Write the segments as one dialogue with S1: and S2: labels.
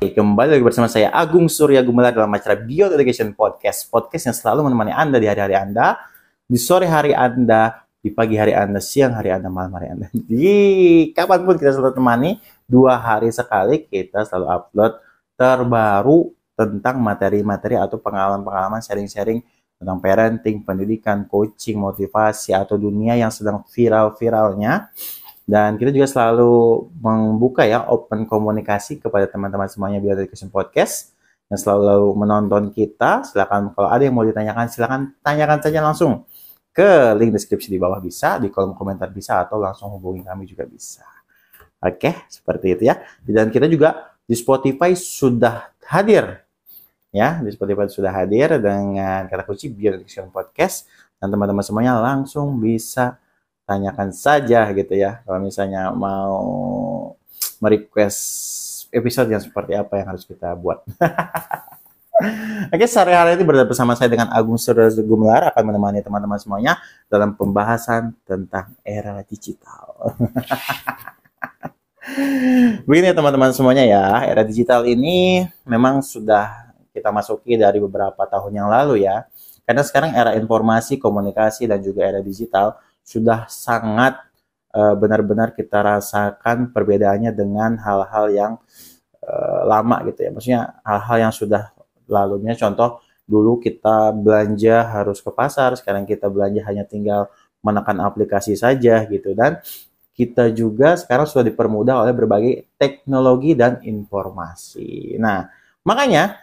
S1: Hai, kembali lagi bersama saya Agung Surya Gumelar dalam acara Beyond Education Podcast. Podcast yang selalu menemani Anda di hari-hari Anda, di sore hari Anda, di pagi hari Anda, siang hari Anda, malam hari Anda. Di kapanpun kita selalu temani, 2 hari sekali kita selalu upload terbaru tentang materi-materi atau pengalaman-pengalaman sharing-sharing tentang parenting, pendidikan, coaching, motivasi, atau dunia yang sedang viral-viralnya. Dan kita juga selalu membuka ya open komunikasi kepada teman-teman semuanya Beyond Education Podcast yang selalu menonton kita. Silakan kalau ada yang mau ditanyakan, silakan tanyakan saja langsung ke link deskripsi di bawah bisa, di kolom komentar bisa, atau langsung hubungi kami juga bisa. Oke, seperti itu ya. Dan kita juga di Spotify sudah hadir. Ya, di Spotify sudah hadir dengan kata kunci Beyond Education Podcast. Dan teman-teman semuanya langsung bisa tanyakan saja gitu ya, kalau misalnya mau merequest episode yang seperti apa yang harus kita buat. Oke, sore-hari ini berada bersama saya dengan Agung Surya Gumelar akan menemani teman-teman semuanya dalam pembahasan tentang era digital. Begini teman-teman semuanya ya, era digital ini memang sudah kita masuki dari beberapa tahun yang lalu ya. Karena sekarang era informasi, komunikasi, dan juga era digital sudah sangat benar-benar kita rasakan perbedaannya dengan hal-hal yang lama gitu ya. Maksudnya hal-hal yang sudah lalunya. Contoh, dulu kita belanja harus ke pasar, sekarang kita belanja hanya tinggal menekan aplikasi saja gitu. Dan kita juga sekarang sudah dipermudah oleh berbagai teknologi dan informasi. Nah, makanya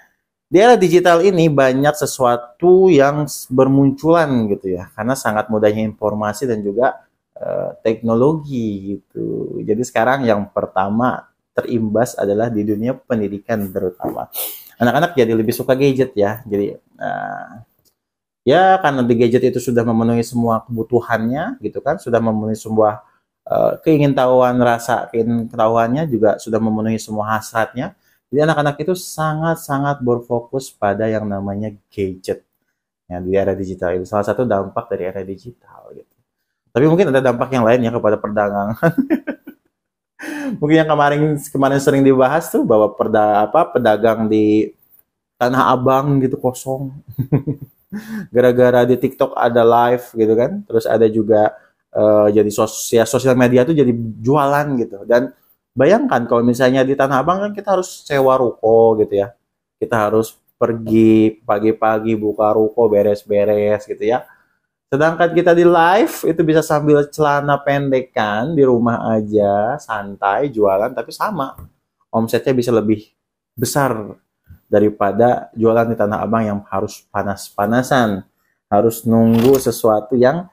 S1: di era digital ini banyak sesuatu yang bermunculan gitu ya, karena sangat mudahnya informasi dan juga teknologi gitu. Jadi sekarang yang pertama terimbas adalah di dunia pendidikan terutama. Anak-anak jadi lebih suka gadget ya. Jadi ya karena di gadget itu sudah memenuhi semua kebutuhannya gitu kan, sudah memenuhi semua keingintahuan juga sudah memenuhi semua hasratnya. Jadi anak-anak itu sangat-sangat berfokus pada yang namanya gadget ya, di era digital itu. Salah satu dampak dari era digital gitu. Tapi mungkin ada dampak yang lainnya kepada perdagangan. Mungkin yang kemarin sering dibahas tuh bahwa pedagang di Tanah Abang gitu kosong. Gara-gara di TikTok ada live gitu kan. Terus ada juga jadi sosial media tuh jadi jualan gitu. Dan bayangkan kalau misalnya di Tanah Abang kan kita harus sewa ruko gitu ya. Kita harus pergi pagi-pagi buka ruko, beres-beres gitu ya. Sedangkan kita di live itu bisa sambil celana pendekan di rumah aja, santai, jualan, tapi sama. Omsetnya bisa lebih besar daripada jualan di Tanah Abang yang harus panas-panasan. Harus nunggu sesuatu yang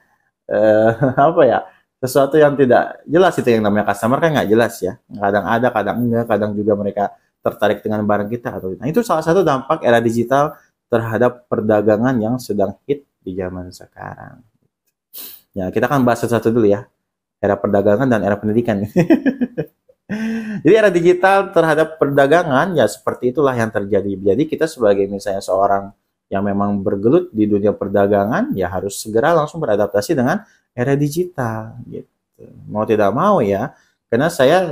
S1: sesuatu yang tidak jelas. Itu yang namanya customer kan nggak jelas ya, kadang ada kadang enggak, kadang juga mereka tertarik dengan barang kita atau nah, itu salah satu dampak era digital terhadap perdagangan yang sedang hit di zaman sekarang ya. Kita akan bahas satu-satu dulu ya, era perdagangan dan era pendidikan. Jadi era digital terhadap perdagangan ya seperti itulah yang terjadi. Jadi kita sebagai misalnya seorang yang memang bergelut di dunia perdagangan ya harus segera langsung beradaptasi dengan era digital gitu. Mau tidak mau ya, karena saya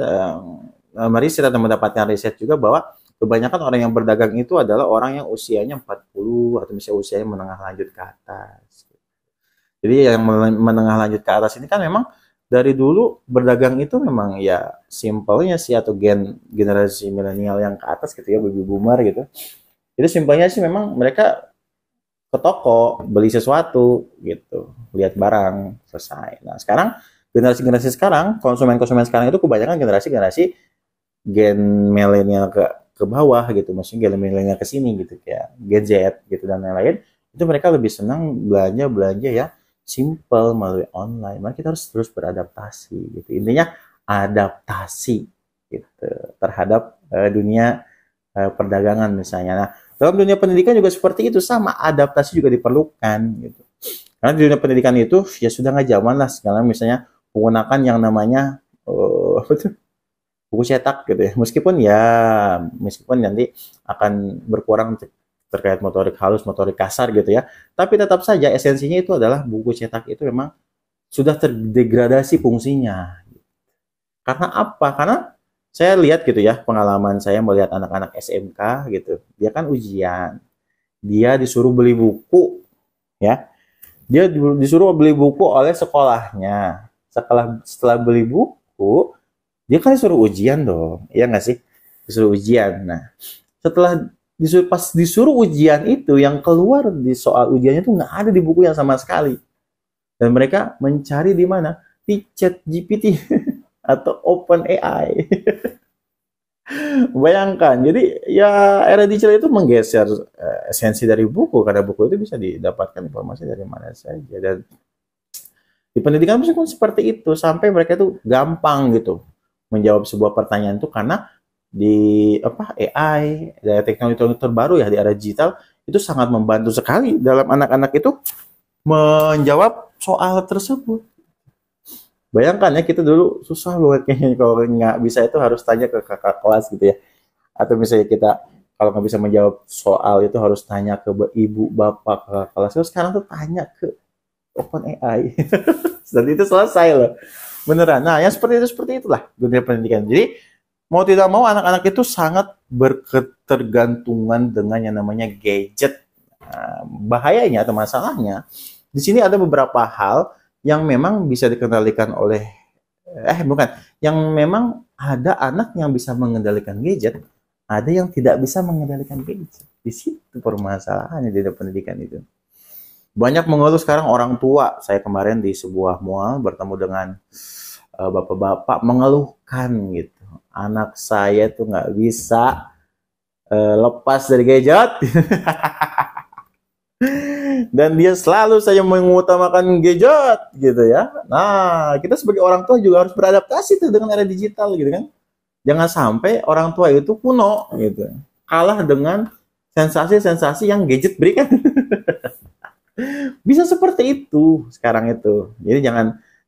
S1: meriset atau mendapatkan riset juga bahwa kebanyakan orang yang berdagang itu adalah orang yang usianya 40 atau misalnya usianya menengah lanjut ke atas. Jadi yang menengah lanjut ke atas ini kan memang dari dulu berdagang itu memang ya simpelnya sih, atau generasi milenial yang ke atas gitu ya, baby boomer gitu. Jadi simpelnya sih memang mereka ke toko beli sesuatu gitu, lihat barang, selesai. Nah sekarang generasi sekarang, konsumen sekarang itu kebanyakan generasi gen milenial ke bawah gitu, maksudnya gen milenial ke sini gitu ya, Gen Z gitu dan lain-lain. Itu mereka lebih senang belanja ya simple melalui online. Maka kita harus terus beradaptasi gitu. Intinya adaptasi gitu terhadap dunia perdagangan misalnya. Nah, dalam dunia pendidikan juga seperti itu, sama, adaptasi juga diperlukan gitu. Karena di dunia pendidikan itu ya sudah nggak zaman lah sekarang misalnya menggunakan yang namanya buku cetak gitu ya. Meskipun nanti akan berkurang terkait motorik halus, motorik kasar gitu ya. Tapi tetap saja esensinya itu adalah buku cetak itu memang sudah terdegradasi fungsinya. Karena apa? Karena Saya lihat gitu ya, pengalaman saya melihat anak-anak SMK gitu. Dia kan ujian, dia disuruh beli buku ya. Dia disuruh beli buku oleh sekolahnya. Setelah beli buku, dia kan disuruh ujian dong. Iya nggak sih? Disuruh ujian. Nah, setelah pas disuruh ujian itu, yang keluar di soal ujiannya tuh nggak ada di buku yang sama sekali. Dan mereka mencari di mana? Di chat GPT atau Open AI. Bayangkan, jadi ya era digital itu menggeser esensi dari buku, karena buku itu bisa didapatkan informasi dari mana saja. Dan di pendidikan pun seperti itu, sampai mereka itu gampang gitu menjawab sebuah pertanyaan itu, karena di AI, dari teknologi terbaru ya di era digital, itu sangat membantu sekali dalam anak-anak itu menjawab soal tersebut. Bayangkan ya, kita dulu susah banget kayaknya kalau nggak bisa itu harus tanya ke kakak kelas gitu ya. Atau misalnya kita kalau nggak bisa menjawab soal itu harus tanya ke ibu, bapak, kakak kelas. Terus sekarang tuh tanya ke OpenAI. Dan itu selesai loh. Beneran. Nah, yang seperti itulah dunia pendidikan. Jadi, mau tidak mau anak-anak itu sangat berketergantungan dengan yang namanya gadget. Nah, bahayanya atau masalahnya, di sini ada beberapa hal yang memang bisa dikendalikan oleh bukan, yang memang ada anak yang bisa mengendalikan gadget, ada yang tidak bisa mengendalikan gadget. Di situ permasalahannya di pendidikan itu. Banyak mengeluh sekarang orang tua. Saya kemarin di sebuah mall bertemu dengan bapak-bapak mengeluhkan gitu. Anak saya tuh nggak bisa lepas dari gadget. Dan dia selalu saja mengutamakan gadget gitu ya. Nah, kita sebagai orang tua juga harus beradaptasi tuh dengan era digital gitu kan. Jangan sampai orang tua itu kuno gitu. Kalah dengan sensasi-sensasi yang gadget berikan. Bisa seperti itu sekarang itu. Jadi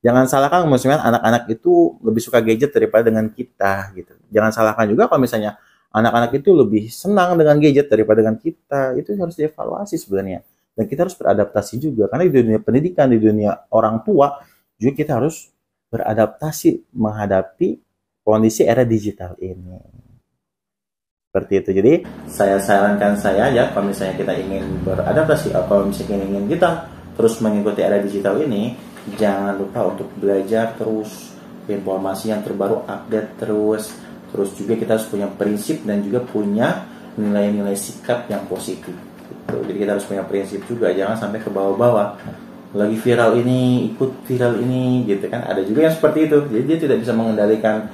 S1: jangan salahkan misalnya anak-anak itu lebih suka gadget daripada dengan kita gitu. Jangan salahkan juga kalau misalnya anak-anak itu lebih senang dengan gadget daripada dengan kita. Itu harus dievaluasi sebenarnya. Dan kita harus beradaptasi juga, karena di dunia pendidikan, di dunia orang tua juga kita harus beradaptasi menghadapi kondisi era digital ini. Seperti itu. Jadi saya sarankan ya, kalau misalnya kita ingin beradaptasi, kalau misalnya ingin kita terus mengikuti era digital ini, jangan lupa untuk belajar terus informasi yang terbaru, update terus juga kita harus punya prinsip dan juga punya nilai-nilai sikap yang positif. Gitu. Jadi kita harus punya prinsip juga, jangan sampai ke bawah-bawah. Lagi viral ini, ikut viral ini, gitu kan. Ada juga yang seperti itu. Jadi dia tidak bisa mengendalikan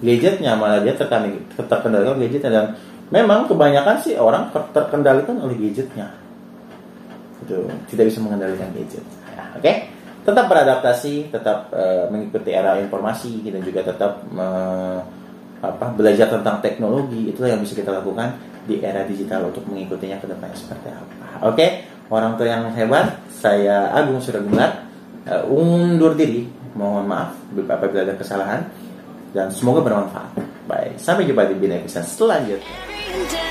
S1: gadgetnya, malah dia terkendalikan gadgetnya. Dan memang kebanyakan sih orang terkendalikan oleh gadgetnya. Gitu. Tidak bisa mengendalikan gadget. Nah, oke? Tetap beradaptasi, tetap mengikuti era informasi, dan juga tetap belajar tentang teknologi. Itulah yang bisa kita lakukan di era digital untuk mengikutinya ke depannya seperti apa. Oke, orang tua yang hebat, saya Agung Suragumelar undur diri. Mohon maaf apabila ada kesalahan dan semoga bermanfaat. Baik, sampai jumpa di episode selanjutnya.